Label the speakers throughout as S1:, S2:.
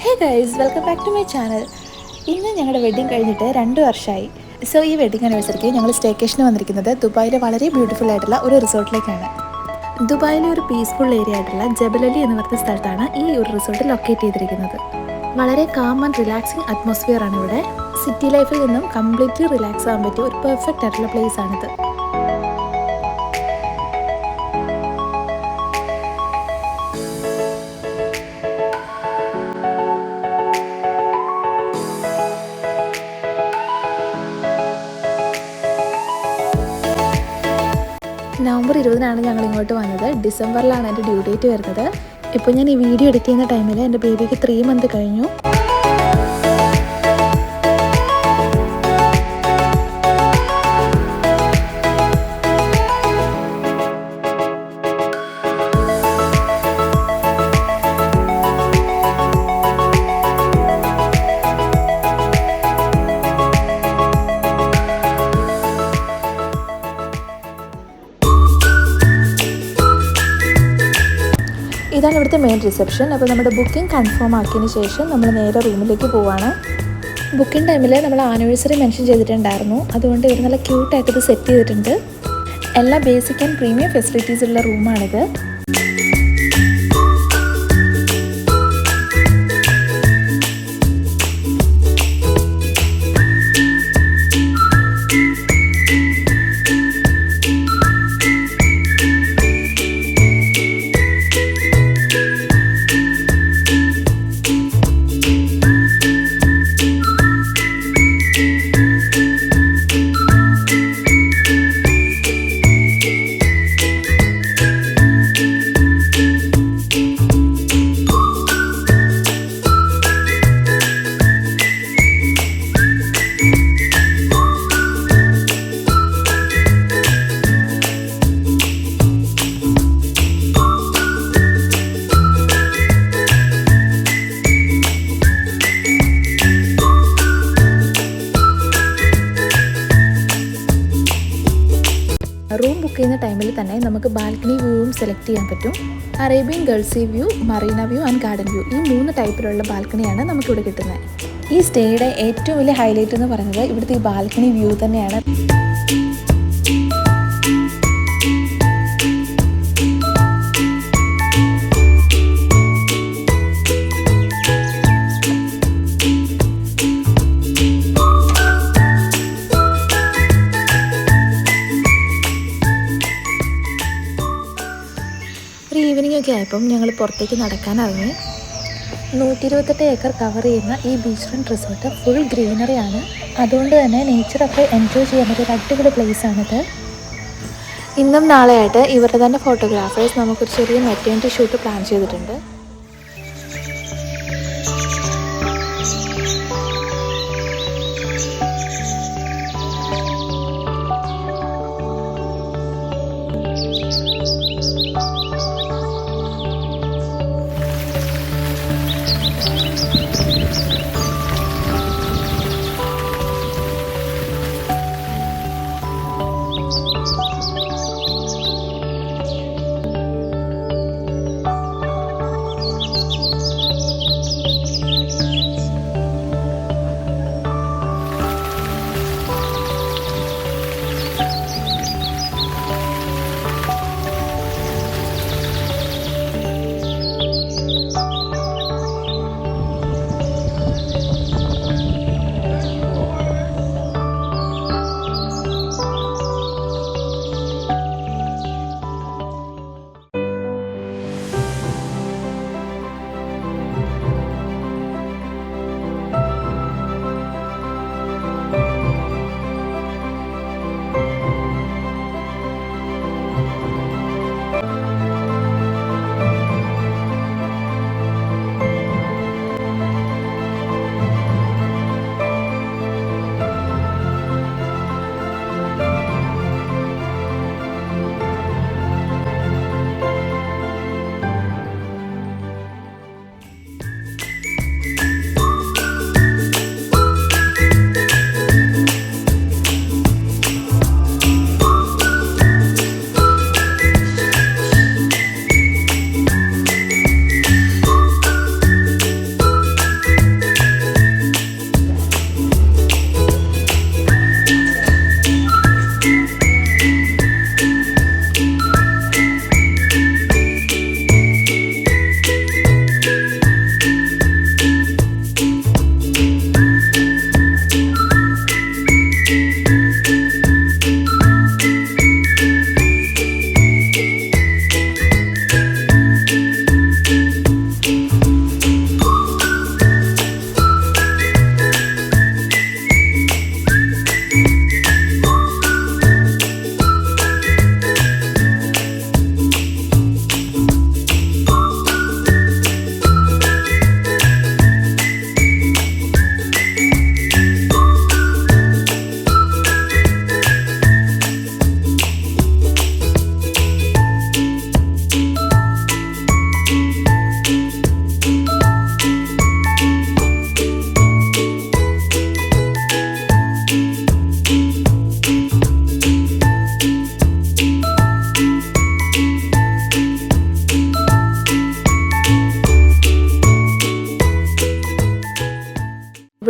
S1: Hey guys, welcome back to my channel. ഇന്ന് ഞങ്ങളുടെ wedding കഴിഞ്ഞിട്ട് 2 വർഷമായി. സോ ഈ വെഡ്ഡിങ് ആനിവേഴ്സറിക്ക് ഞങ്ങൾ സ്റ്റേക്കേഷന് വന്നിരിക്കുന്നത് ദുബായിലെ വളരെ ബ്യൂട്ടിഫുൾ ആയിട്ടുള്ള ഒരു റിസോർട്ടിലേക്കാണ്. ദുബായിലെ ഒരു പീസ്ഫുൾ ഏരിയ ആയിട്ടുള്ള ജബൽ അലി എന്ന് പറയുന്ന സ്ഥലത്താണ് ഈ ഒരു റിസോർട്ട് ലൊക്കേറ്റ് ചെയ്തിരിക്കുന്നത്. വളരെ കാം ആൻഡ് റിലാക്സിങ് അറ്റ്മോസ്ഫിയർ ആണ് ഇവിടെ. സിറ്റി ലൈഫിൽ നിന്നും കംപ്ലീറ്റ്ലി റിലാക്സ് ആകാൻ പറ്റിയ ഒരു പെർഫെക്റ്റ് ആയിട്ടുള്ള പ്ലേസ് ആണിത്. നവംബർ 20-നാണ് ഞങ്ങൾ ഇങ്ങോട്ട് വന്നത്. ഡിസംബറിലാണ് എൻ്റെ ഡ്യൂ ഡേറ്റ് വരുന്നത്. ഇപ്പോൾ ഞാൻ ഈ വീഡിയോ എഡിറ്റ് ചെയ്യുന്ന ടൈമിൽ എൻ്റെ ബേബിക്ക് 3 മന്ത് കഴിഞ്ഞു. ഇതാണ് ഇവിടുത്തെ മെയിൻ റിസപ്ഷൻ. അപ്പോൾ നമ്മുടെ ബുക്കിംഗ് കൺഫേം ആക്കിയതിന് ശേഷം നമ്മൾ നേരെ റൂമിലേക്ക് പോവാണ്. ബുക്കിംഗ് ടൈമിൽ നമ്മൾ ആനിവേഴ്സറി മെൻഷൻ ചെയ്തിട്ടുണ്ടായിരുന്നു. അതുകൊണ്ട് ഇവർ നല്ല ക്യൂട്ടായിട്ട് ഇത് സെറ്റ് ചെയ്തിട്ടുണ്ട്. എല്ലാ ബേസിക് ആൻഡ് പ്രീമിയം ഫെസിലിറ്റീസ് ഉള്ള റൂമാണിത്. റൂം ബുക്ക് ചെയ്യുന്ന ടൈമിൽ തന്നെ നമുക്ക് ബാൽക്കണി വ്യൂവും സെലക്ട് ചെയ്യാൻ പറ്റും. അറേബ്യൻ ഗൾസി view, marina view and garden view, ഈ 3 ടൈപ്പിലുള്ള ബാൽക്കണിയാണ് നമുക്കിവിടെ കിട്ടുന്നത്. ഈ സ്റ്റേയുടെ ഏറ്റവും വലിയ ഹൈലൈറ്റ് എന്ന് പറയുന്നത് ഇവിടുത്തെ ഈ ബാൽക്കണി വ്യൂ തന്നെയാണ്. ഈവനിങ് ഒക്കെ ആയപ്പം ഞങ്ങൾ പുറത്തേക്ക് നടക്കാൻ ഇറങ്ങി. 128 ഏക്കർ കവർ ചെയ്യുന്ന ഈ ബീച്ച് ഫ്രണ്ട് റിസോർട്ട് ഫുൾ ഗ്രീനറിയാണ്. അതുകൊണ്ട് തന്നെ നേച്ചറൊക്കെ എൻജോയ് ചെയ്യാൻ പറ്റിയ ഒരു അടിപൊളി പ്ലേസാണിത്. ഇന്നും നാളെയായിട്ട് ഇവരുടെ തന്നെ ഫോട്ടോഗ്രാഫേഴ്സ് നമുക്കൊരു ചെറിയ മെറ്റേണിറ്റി ഷൂട്ട് പ്ലാൻ ചെയ്തിട്ടുണ്ട്.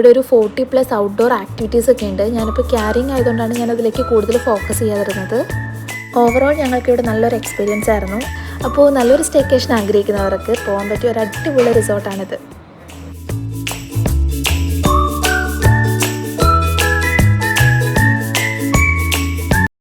S1: ഇവിടെ ഒരു 40+ ഔട്ട്ഡോർ ആക്ടിവിറ്റീസ് ഒക്കെ ഉണ്ട്. ഞാനിപ്പോൾ ക്യാരിങ് ആയതുകൊണ്ടാണ് ഞാനതിലേക്ക് കൂടുതൽ ഫോക്കസ് ചെയ്യാതിരുന്നത്. ഓവറോൾ ഞങ്ങൾക്ക് ഇവിടെ നല്ലൊരു എക്സ്പീരിയൻസ് ആയിരുന്നു. അപ്പോൾ നല്ലൊരു സ്റ്റേക്കേഷൻ ആഗ്രഹിക്കുന്നവർക്ക് പോകാൻ പറ്റിയ ഒരു അടിപൊളി റിസോർട്ടാണിത്.